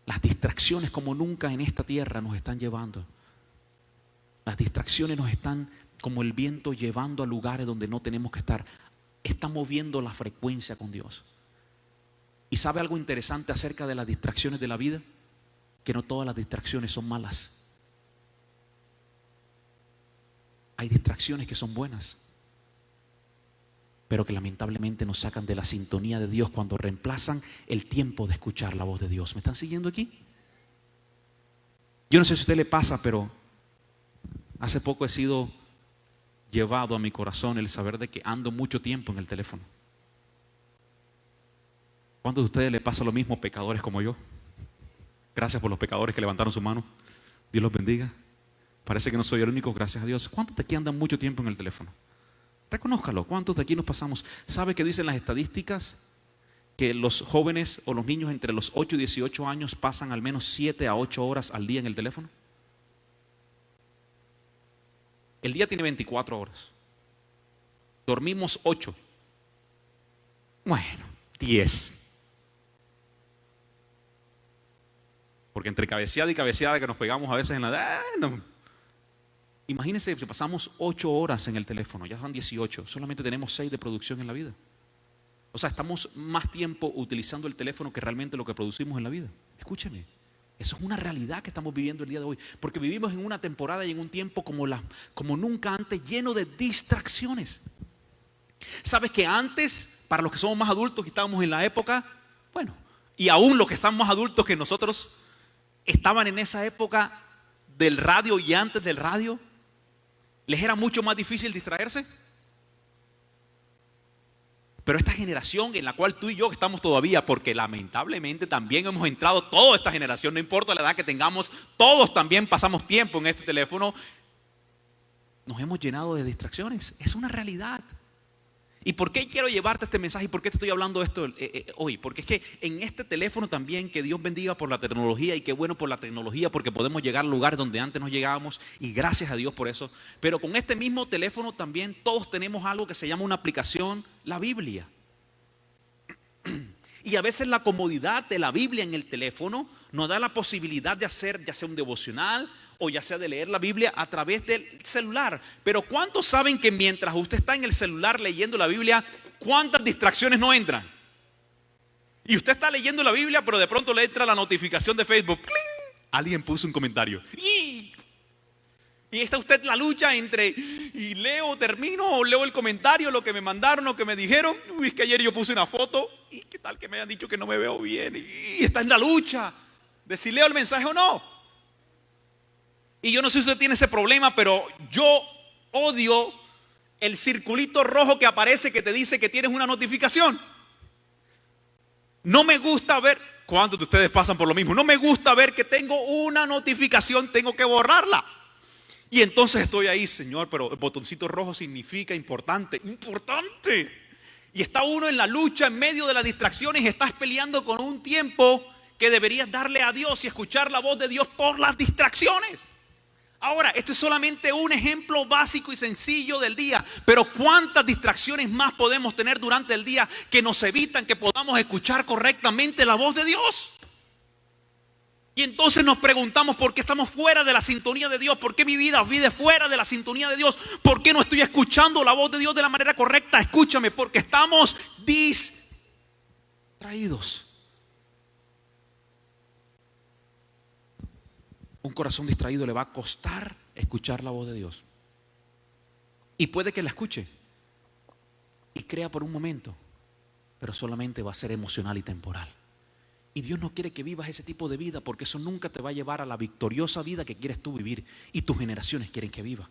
Las distracciones como nunca en esta tierra nos están llevando. Las distracciones nos están como el viento llevando a lugares donde no tenemos que estar. Está moviendo la frecuencia con Dios. ¿Y sabe algo interesante acerca de las distracciones de la vida? Que no todas las distracciones son malas. Hay distracciones que son buenas, pero que lamentablemente nos sacan de la sintonía de Dios cuando reemplazan el tiempo de escuchar la voz de Dios. ¿Me están siguiendo aquí? Yo no sé si a usted le pasa, pero hace poco he sido llevado a mi corazón el saber de que ando mucho tiempo en el teléfono. ¿Cuántos de ustedes le pasa lo mismo, pecadores como yo? Gracias por los pecadores que levantaron su mano. Dios los bendiga. Parece que no soy el único, gracias a Dios. ¿Cuántos de aquí andan mucho tiempo en el teléfono? Reconózcalo. ¿Cuántos de aquí nos pasamos? ¿Sabe qué dicen las estadísticas? Que los jóvenes o los niños entre los 8 y 18 años pasan al menos 7 a 8 horas al día en el teléfono. El día tiene 24 horas. Dormimos 8. Bueno, 10. Porque entre cabeceada y cabeceada que nos pegamos a veces en la... no. Imagínense que pasamos 8 horas en el teléfono, ya son 18, solamente tenemos 6 de producción en la vida. O sea, estamos más tiempo utilizando el teléfono que realmente lo que producimos en la vida. Escúcheme, eso es una realidad que estamos viviendo el día de hoy, porque vivimos en una temporada y en un tiempo como nunca antes, lleno de distracciones. ¿Sabes que antes, para los que somos más adultos y estábamos en la época, bueno, y aún los que están más adultos que nosotros, estaban en esa época del radio y antes del radio, ¿les era mucho más difícil distraerse? Pero esta generación en la cual tú y yo estamos todavía, porque lamentablemente también hemos entrado, toda esta generación, no importa la edad que tengamos, todos también pasamos tiempo en este teléfono, nos hemos llenado de distracciones. Es una realidad. ¿Y por qué quiero llevarte este mensaje? ¿Y por qué te estoy hablando de esto hoy? Porque es que en este teléfono también, que Dios bendiga por la tecnología, y qué bueno por la tecnología, porque podemos llegar a lugares donde antes no llegábamos, y gracias a Dios por eso. Pero con este mismo teléfono también todos tenemos algo que se llama una aplicación, la Biblia. Y a veces la comodidad de la Biblia en el teléfono nos da la posibilidad de hacer ya sea un devocional o ya sea de leer la Biblia a través del celular. Pero ¿cuántos saben que mientras usted está en el celular leyendo la Biblia, cuántas distracciones no entran? Y usted está leyendo la Biblia, pero de pronto le entra la notificación de Facebook. ¡Cling! Alguien puso un comentario. Y está usted en la lucha entre y leo, termino, o leo el comentario, lo que me mandaron, lo que me dijeron. Uy, es que ayer yo puse una foto y qué tal que me hayan dicho que no me veo bien. Y está en la lucha de si leo el mensaje o no. Y yo no sé si usted tiene ese problema, pero yo odio el circulito rojo que aparece que te dice que tienes una notificación. No me gusta ver, ¿cuántos de ustedes pasan por lo mismo? No me gusta ver que tengo una notificación, tengo que borrarla. Y entonces estoy ahí, Señor, pero el botoncito rojo significa importante, importante. Y está uno en la lucha, en medio de las distracciones, y estás peleando con un tiempo que deberías darle a Dios y escuchar la voz de Dios por las distracciones. Ahora, este es solamente un ejemplo básico y sencillo del día, pero ¿cuántas distracciones más podemos tener durante el día que nos evitan que podamos escuchar correctamente la voz de Dios? Y entonces nos preguntamos por qué estamos fuera de la sintonía de Dios, por qué mi vida vive fuera de la sintonía de Dios, por qué no estoy escuchando la voz de Dios de la manera correcta. Escúchame, porque estamos distraídos. Un corazón distraído le va a costar escuchar la voz de Dios. Y puede que la escuche y crea por un momento, pero solamente va a ser emocional y temporal. Y Dios no quiere que vivas ese tipo de vida, porque eso nunca te va a llevar a la victoriosa vida que quieres tú vivir y tus generaciones quieren que viva.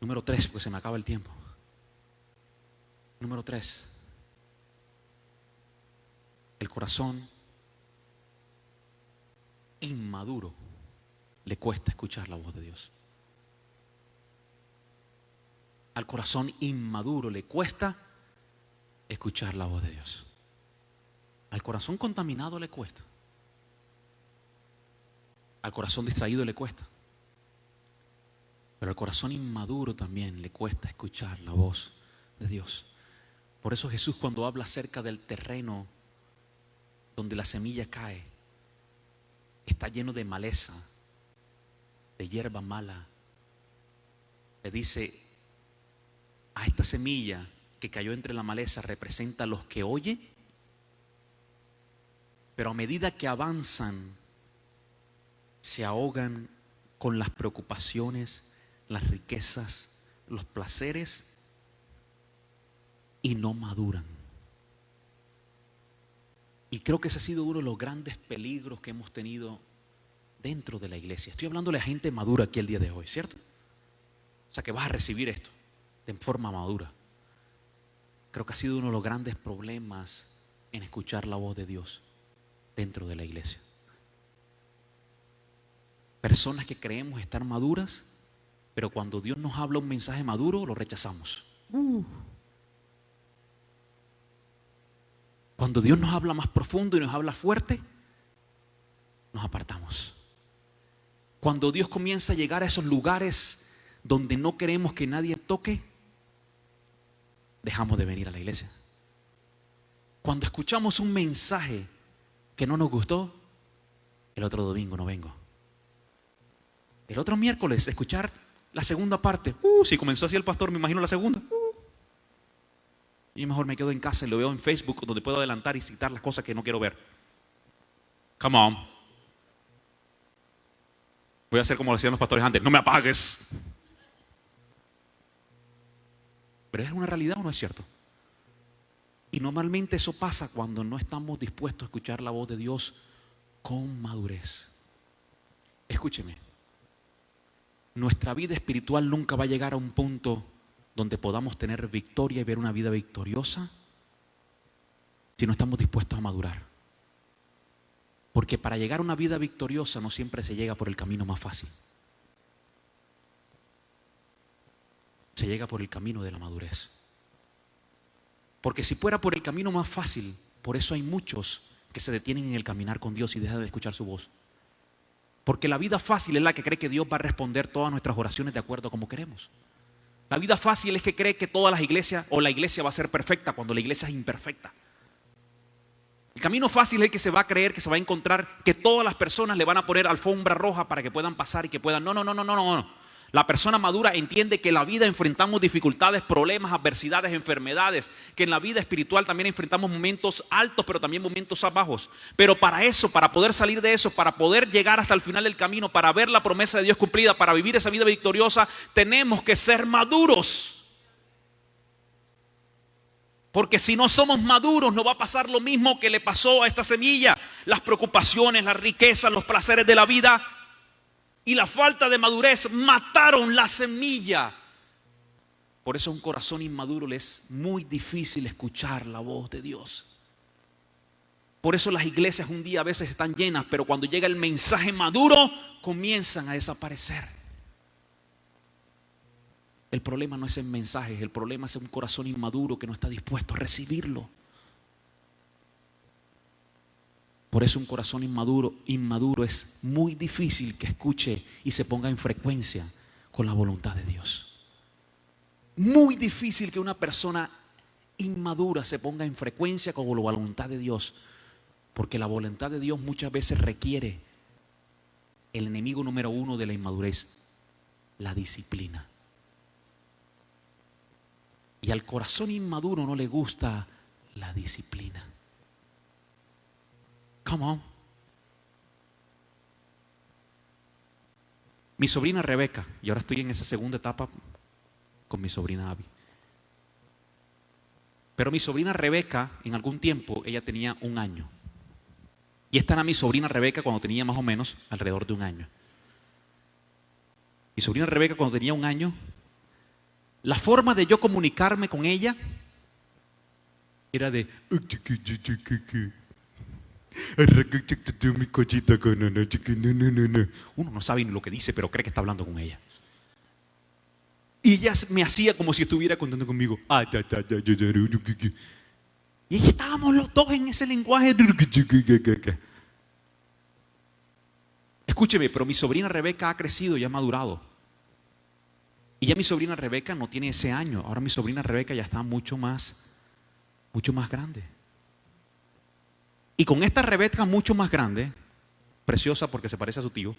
Número 3, pues se me acaba el tiempo. Número 3. El corazón inmaduro le cuesta escuchar la voz de Dios. Al corazón inmaduro le cuesta escuchar la voz de Dios. Al corazón contaminado le cuesta. Al corazón distraído le cuesta. Pero al corazón inmaduro también le cuesta escuchar la voz de Dios. Por eso Jesús, cuando habla acerca del terreno donde la semilla cae, está lleno de maleza, de hierba mala, le dice: a esta semilla que cayó entre la maleza representa a los que oyen, pero a medida que avanzan se ahogan con las preocupaciones, las riquezas, los placeres, y no maduran. Y creo que ese ha sido uno de los grandes peligros que hemos tenido dentro de la iglesia. Estoy hablándole a gente madura aquí el día de hoy, ¿cierto? O sea, que vas a recibir esto de forma madura. Creo que ha sido uno de los grandes problemas en escuchar la voz de Dios dentro de la iglesia. Personas que creemos estar maduras, pero cuando Dios nos habla un mensaje maduro, lo rechazamos. Cuando Dios nos habla más profundo y nos habla fuerte, nos apartamos. Cuando Dios comienza a llegar a esos lugares donde no queremos que nadie toque, dejamos de venir a la iglesia. Cuando escuchamos un mensaje que no nos gustó, el otro domingo no vengo. El otro miércoles escuchar la segunda parte. Si comenzó así el pastor, me imagino la segunda. Y mejor me quedo en casa y lo veo en Facebook, donde puedo adelantar y citar las cosas que no quiero ver. Come on. Voy a hacer como lo hacían los pastores antes: no me apagues. Pero ¿es una realidad o no es cierto? Y normalmente eso pasa cuando no estamos dispuestos a escuchar la voz de Dios con madurez. Escúcheme. Nuestra vida espiritual nunca va a llegar a un punto donde podamos tener victoria y ver una vida victoriosa si no estamos dispuestos a madurar. Porque para llegar a una vida victoriosa no siempre se llega por el camino más fácil. Se llega por el camino de la madurez. Porque si fuera por el camino más fácil, por eso hay muchos que se detienen en el caminar con Dios y dejan de escuchar su voz. Porque la vida fácil es la que cree que Dios va a responder todas nuestras oraciones de acuerdo a como queremos. La vida fácil es que cree que todas las iglesias o la iglesia va a ser perfecta cuando la iglesia es imperfecta. El camino fácil es el que se va a creer, que se va a encontrar que todas las personas le van a poner alfombra roja para que puedan pasar y que puedan. No. La persona madura entiende que en la vida enfrentamos dificultades, problemas, adversidades, enfermedades, que en la vida espiritual también enfrentamos momentos altos, pero también momentos bajos. Pero para eso, para poder salir de eso, para poder llegar hasta el final del camino, para ver la promesa de Dios cumplida, para vivir esa vida victoriosa, tenemos que ser maduros. Porque si no somos maduros, nos va a pasar lo mismo que le pasó a esta semilla. Las preocupaciones, la riqueza, los placeres de la vida y la falta de madurez mataron la semilla. Por eso a un corazón inmaduro le es muy difícil escuchar la voz de Dios. Por eso las iglesias un día a veces están llenas, pero cuando llega el mensaje maduro, comienzan a desaparecer. El problema no es el mensaje, el problema es un corazón inmaduro que no está dispuesto a recibirlo. Por eso un corazón inmaduro es muy difícil que escuche y se ponga en frecuencia con la voluntad de Dios. Muy difícil que una persona inmadura se ponga en frecuencia con la voluntad de Dios. Porque la voluntad de Dios muchas veces requiere el enemigo número uno de la inmadurez, la disciplina. Y al corazón inmaduro no le gusta la disciplina. Come on. Mi sobrina Rebeca, y ahora estoy en esa segunda etapa con mi sobrina Abby. Pero mi sobrina Rebeca, en algún tiempo, ella tenía 1 año. Y esta era mi sobrina Rebeca cuando tenía más o menos alrededor de 1 año. Mi sobrina Rebeca cuando tenía 1 año, la forma de yo comunicarme con ella era de uno no sabe lo que dice, pero cree que está hablando con ella. Y ella me hacía como si estuviera contando conmigo. Y ahí estábamos los dos en ese lenguaje. Escúcheme, pero mi sobrina Rebeca ha crecido y ha madurado. Y ya mi sobrina Rebeca no tiene ese año. Ahora mi sobrina Rebeca ya está mucho más grande. Y con esta Rebeca mucho más grande, preciosa porque se parece a su tío,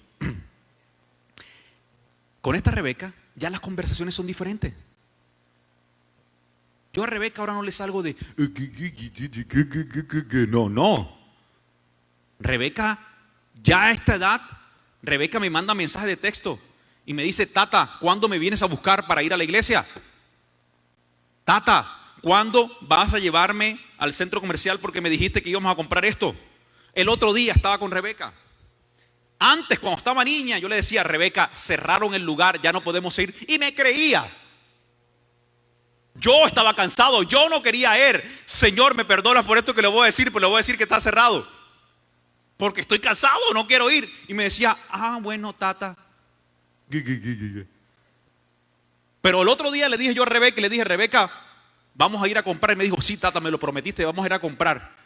con esta Rebeca ya las conversaciones son diferentes. Yo a Rebeca ahora no le salgo de no. Rebeca, ya a esta edad, Rebeca me manda mensaje de texto y me dice: Tata, ¿cuándo me vienes a buscar para ir a la iglesia? Tata, ¿cuándo vas a llevarme al centro comercial porque me dijiste que íbamos a comprar esto? El otro día estaba con Rebeca. Antes, cuando estaba niña, yo le decía: Rebeca, cerraron el lugar, ya no podemos ir. Y me creía. Yo estaba cansado, yo no quería ir. Señor, me perdonas por esto que le voy a decir, pero le voy a decir que está cerrado. Porque estoy cansado, no quiero ir. Y me decía: bueno, tata. Pero el otro día le dije yo a Rebeca, Rebeca, vamos a ir a comprar. Y me dijo: sí, tata, me lo prometiste, vamos a ir a comprar.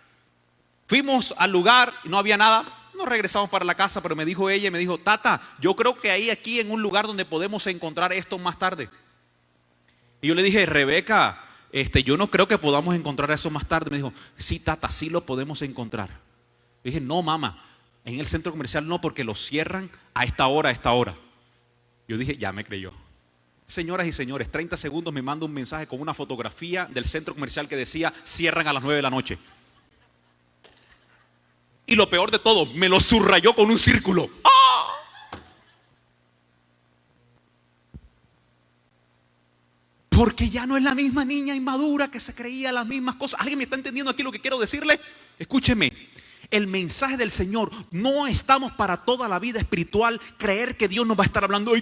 Fuimos al lugar y no había nada. Nos regresamos para la casa, pero me dijo ella, me dijo: Tata, yo creo que hay aquí en un lugar donde podemos encontrar esto más tarde. Y yo le dije: Rebeca, yo no creo que podamos encontrar eso más tarde. Me dijo: sí, tata, sí lo podemos encontrar. Le dije: no, mamá, en el centro comercial no, porque lo cierran a esta hora, Yo dije: ya me creyó. Señoras y señores, 30 segundos me manda un mensaje con una fotografía del centro comercial que decía: cierran a las 9 de la noche. Y lo peor de todo, me lo subrayó con un círculo. ¡Ah! Porque ya no es la misma niña inmadura que se creía las mismas cosas. ¿Alguien me está entendiendo aquí lo que quiero decirle? Escúcheme. El mensaje del Señor, no estamos para toda la vida espiritual creer que Dios nos va a estar hablando: ay,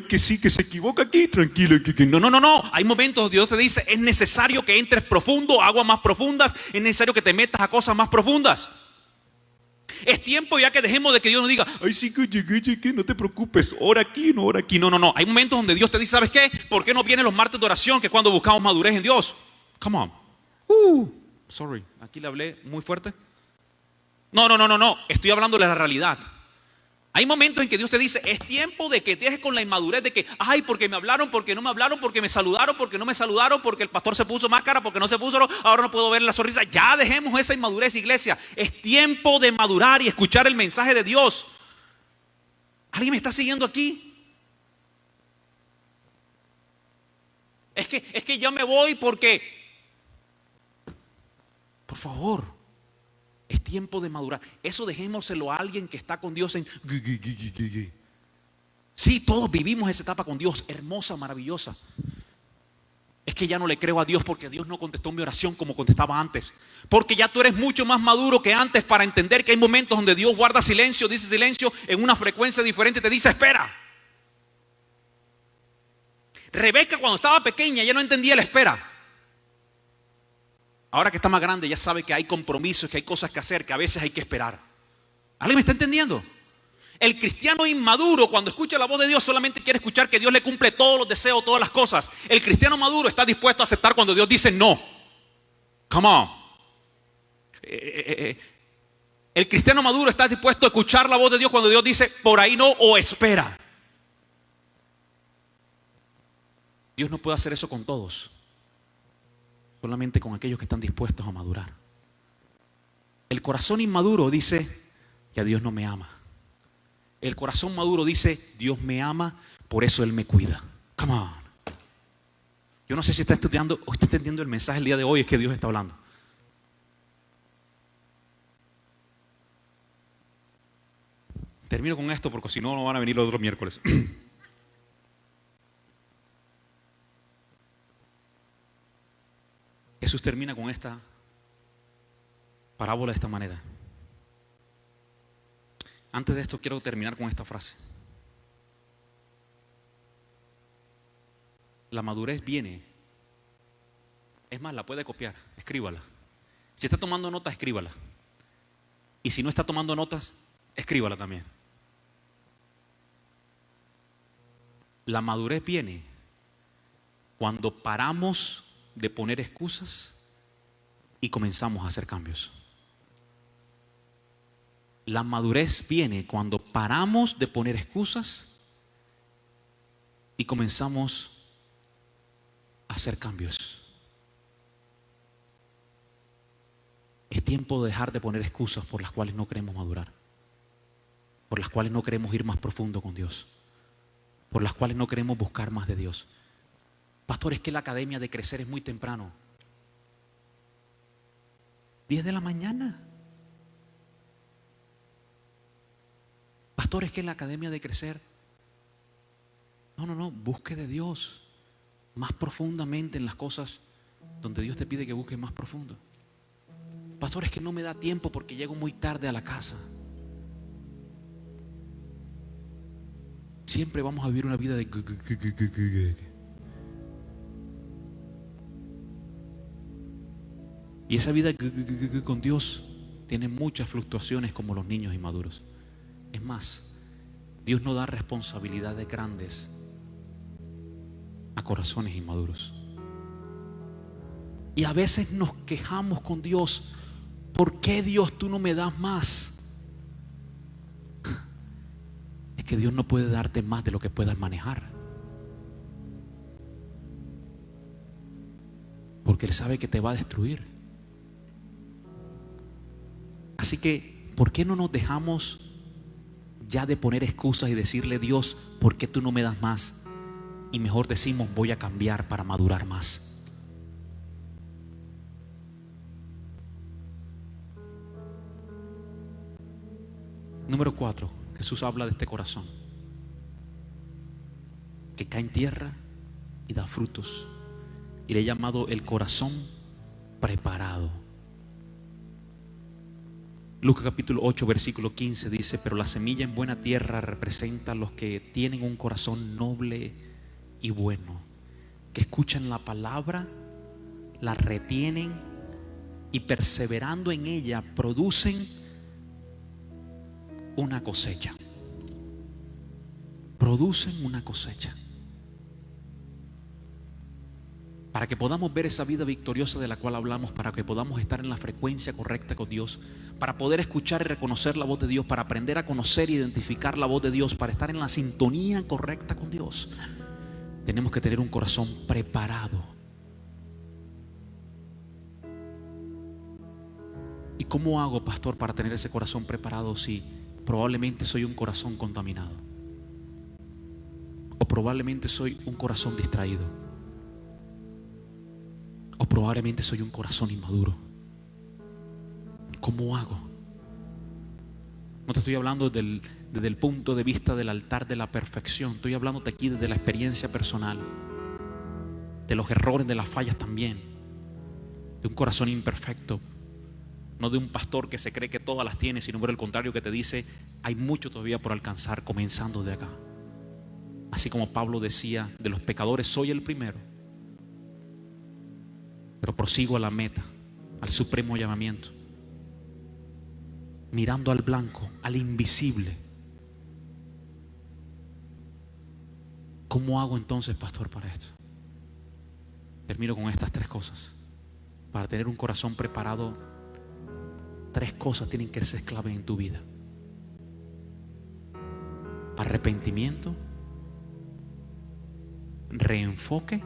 que sí, que se equivoca aquí, tranquilo. No. Hay momentos donde Dios te dice: es necesario que entres profundo, aguas más profundas, es necesario que te metas a cosas más profundas. Es tiempo ya que dejemos de que Dios nos diga: ay, sí, que no te preocupes, ora aquí, no ora aquí. No. Hay momentos donde Dios te dice: ¿sabes qué? ¿Por qué no vienen los martes de oración? Que es cuando buscamos madurez en Dios. Come on. Sorry, aquí le hablé muy fuerte. No. Estoy hablando de la realidad. Hay momentos en que Dios te dice: es tiempo de que dejes con la inmadurez de que, ay, porque me hablaron, porque no me hablaron, porque me saludaron, porque no me saludaron, porque el pastor se puso máscara, porque no se puso, ahora no puedo ver la sonrisa. Ya dejemos esa inmadurez, iglesia. Es tiempo de madurar y escuchar el mensaje de Dios. ¿Alguien me está siguiendo aquí? Es que yo me voy porque... Por favor, es tiempo de madurar. Eso dejémoselo a alguien que está con Dios en... Sí, todos vivimos esa etapa con Dios, hermosa, maravillosa. Es que ya no le creo a Dios porque Dios no contestó mi oración como contestaba antes. Porque ya tú eres mucho más maduro que antes para entender que hay momentos donde Dios guarda silencio, dice silencio en una frecuencia diferente, te dice espera. Rebeca cuando estaba pequeña ya no entendía la espera. Ahora que está más grande ya sabe que hay compromisos, que hay cosas que hacer, que a veces hay que esperar. ¿Alguien me está entendiendo? El cristiano inmaduro cuando escucha la voz de Dios solamente quiere escuchar que Dios le cumple todos los deseos, todas las cosas. El cristiano maduro está dispuesto a aceptar cuando Dios dice no. Come on. El cristiano maduro está dispuesto a escuchar la voz de Dios cuando Dios dice por ahí no o espera. Dios no puede hacer eso con todos. Solamente con aquellos que están dispuestos a madurar. El corazón inmaduro dice que a Dios no me ama. El corazón maduro dice Dios me ama, por eso Él me cuida. Come on. Yo no sé si está estudiando o está entendiendo el mensaje el día de hoy, es que Dios está hablando. Termino con esto porque si no, no van a venir los otros miércoles. Jesús termina con esta parábola de esta manera. Antes de esto quiero terminar con esta frase. La madurez viene. Es más, la puede copiar, escríbala. Si está tomando notas, escríbala. Y si no está tomando notas, escríbala también. La madurez viene cuando paramos de poner excusas y comenzamos a hacer cambios. La madurez viene cuando paramos de poner excusas y comenzamos a hacer cambios. Es tiempo de dejar de poner excusas por las cuales no queremos madurar, por las cuales no queremos ir más profundo con Dios, por las cuales no queremos buscar más de Dios. Pastor, es que la academia de crecer es muy temprano. 10 de la mañana. Pastor, es que la academia de crecer. No, busque de Dios más profundamente en las cosas donde Dios te pide que busques más profundo. Pastor, es que no me da tiempo porque llego muy tarde a la casa. Siempre vamos a vivir una vida de... Y esa vida con Dios tiene muchas fluctuaciones como los niños inmaduros. Es más, Dios no da responsabilidades grandes a corazones inmaduros. Y a veces nos quejamos con Dios. ¿Por qué, Dios, tú no me das más? Es que Dios no puede darte más de lo que puedas manejar. Porque Él sabe que te va a destruir. Así que, ¿por qué no nos dejamos ya de poner excusas y decirle, Dios, ¿por qué tú no me das más? Y mejor decimos, voy a cambiar para madurar más. Número 4, Jesús habla de este corazón que cae en tierra y da frutos. Y le he llamado el corazón preparado. Lucas capítulo 8 versículo 15 dice: pero la semilla en buena tierra representa a los que tienen un corazón noble y bueno, que escuchan la palabra, la retienen y perseverando en ella producen una cosecha. Producen una cosecha. Para que podamos ver esa vida victoriosa de la cual hablamos, para que podamos estar en la frecuencia correcta con Dios, para poder escuchar y reconocer la voz de Dios, para aprender a conocer e identificar la voz de Dios, para estar en la sintonía correcta con Dios, tenemos que tener un corazón preparado. ¿Y cómo hago, pastor, para tener ese corazón preparado si probablemente soy un corazón contaminado? O probablemente soy un corazón distraído. O probablemente soy un corazón inmaduro. ¿Cómo hago? No te estoy hablando desde el punto de vista del altar de la perfección. Estoy hablándote aquí desde la experiencia personal. de los errores, de las fallas también, de un corazón imperfecto, no de un pastor que se cree que todas las tiene, sino por el contrario que te dice, hay mucho todavía por alcanzar, comenzando de acá. Así como Pablo decía, de los pecadores soy el primero, pero prosigo a la meta, al supremo llamamiento, mirando al blanco, al invisible. ¿Cómo hago entonces, pastor, para esto? Termino con estas 3 cosas. Para tener un corazón preparado, 3 cosas tienen que ser clave en tu vida: arrepentimiento, reenfoque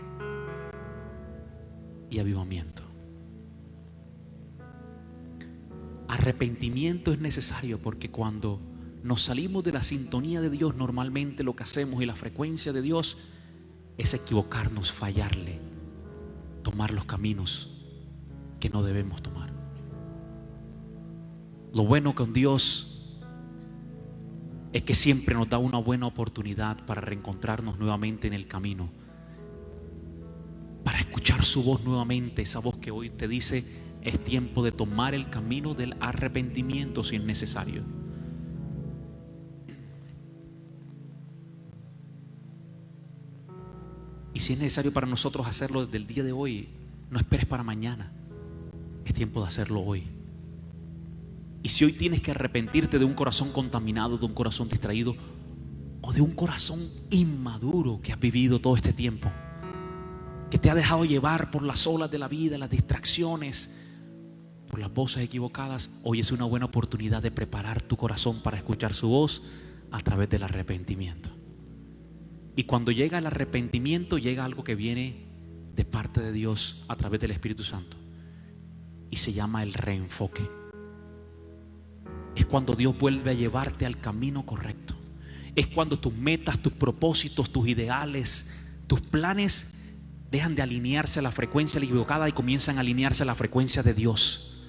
y avivamiento. Arrepentimiento es necesario porque cuando nos salimos de la sintonía de Dios, normalmente lo que hacemos y la frecuencia de Dios es equivocarnos, fallarle, tomar los caminos que no debemos tomar. Lo bueno con Dios es que siempre nos da una buena oportunidad para reencontrarnos nuevamente en el camino, para escuchar su voz nuevamente, esa voz que hoy te dice: es tiempo de tomar el camino del arrepentimiento si es necesario. Y si es necesario para nosotros hacerlo desde el día de hoy, no esperes para mañana, es tiempo de hacerlo hoy. Y si hoy tienes que arrepentirte de un corazón contaminado, de un corazón distraído, o de un corazón inmaduro que has vivido todo este tiempo, que te ha dejado llevar por las olas de la vida, las distracciones, por las voces equivocadas, hoy es una buena oportunidad de preparar tu corazón para escuchar su voz a través del arrepentimiento. Y cuando llega el arrepentimiento, llega algo que viene de parte de Dios a través del Espíritu Santo, y se llama el reenfoque. Es cuando Dios vuelve a llevarte al camino correcto. Es cuando tus metas, tus propósitos, tus ideales, tus planes dejan de alinearse a la frecuencia equivocada y comienzan a alinearse a la frecuencia de Dios.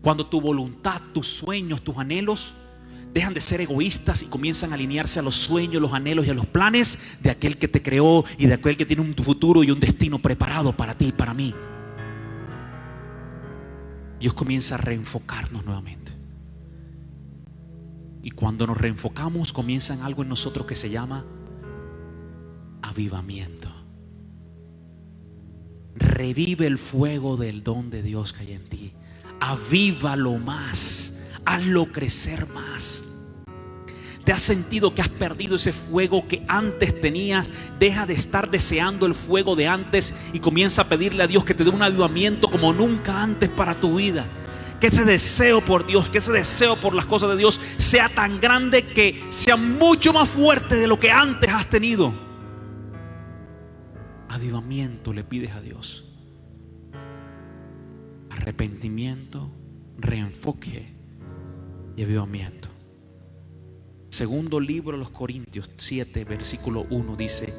Cuando tu voluntad, tus sueños, tus anhelos dejan de ser egoístas y comienzan a alinearse a los sueños, los anhelos y a los planes de aquel que te creó y de aquel que tiene un futuro y un destino preparado para ti y para mí. Dios comienza a reenfocarnos nuevamente. Y cuando nos reenfocamos, comienza algo en nosotros que se llama avivamiento. Revive el fuego del don de Dios que hay en ti. Avívalo más, hazlo crecer más. ¿Te has sentido que has perdido ese fuego que antes tenías? Deja de estar deseando el fuego de antes y comienza a pedirle a Dios que te dé un avivamiento como nunca antes para tu vida. Que ese deseo por Dios, que ese deseo por las cosas de Dios sea tan grande que sea mucho más fuerte de lo que antes has tenido. Avivamiento le pides a Dios. Arrepentimiento, reenfoque y avivamiento. Segundo libro de los Corintios 7, versículo 1 dice: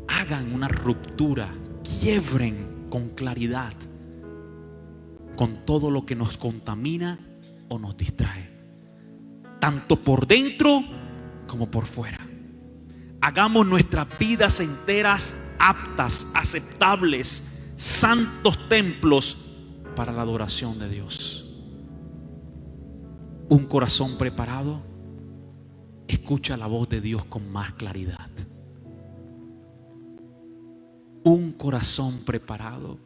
hagan una ruptura, quiebren con claridad con todo lo que nos contamina o nos distrae, tanto por dentro como por fuera. Hagamos nuestras vidas enteras aptas, aceptables, santos templos para la adoración de Dios. Un corazón preparado escucha la voz de Dios con más claridad. Un corazón preparado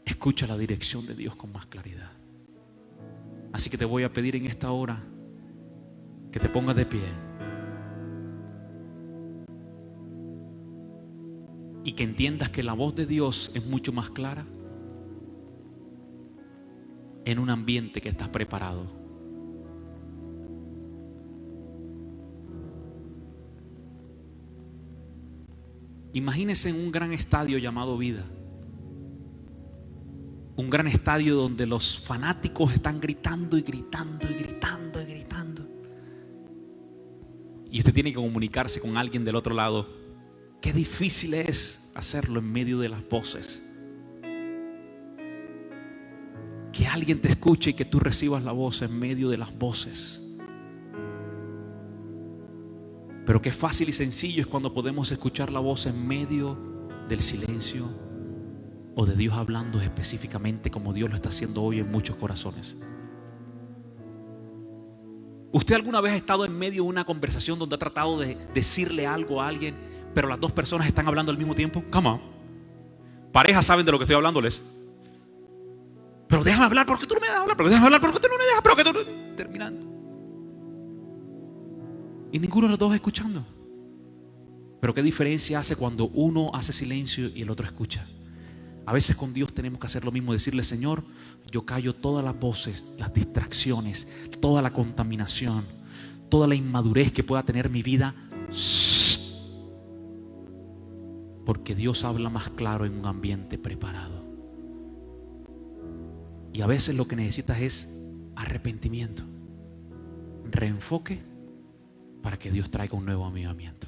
escucha la dirección de Dios con más claridad. Así que te voy a pedir en esta hora que te pongas de pie y que entiendas que la voz de Dios es mucho más clara en un ambiente que estás preparado. Imagínese en un gran estadio llamado vida. Un gran estadio donde los fanáticos están gritando y gritando y gritando y gritando. Y usted tiene que comunicarse con alguien del otro lado. Qué difícil es hacerlo en medio de las voces. Que alguien te escuche y que tú recibas la voz en medio de las voces. Pero qué fácil y sencillo es cuando podemos escuchar la voz en medio del silencio, o de Dios hablando específicamente como Dios lo está haciendo hoy en muchos corazones. ¿Usted alguna vez ha estado en medio de una conversación donde ha tratado de decirle algo a alguien, pero las dos personas están hablando al mismo tiempo? Come on. Parejas saben de lo que estoy hablándoles. Pero déjame hablar, porque tú no me dejas hablar, pero déjame hablar, porque tú no me dejas, pero que tú no... Terminando. Y ninguno de los dos escuchando. Pero qué diferencia hace cuando uno hace silencio y el otro escucha. A veces con Dios tenemos que hacer lo mismo, decirle: Señor, yo callo todas las voces, las distracciones, toda la contaminación, toda la inmadurez que pueda tener mi vida. Porque Dios habla más claro en un ambiente preparado. Y a veces lo que necesitas es arrepentimiento, reenfoque, para que Dios traiga un nuevo avivamiento.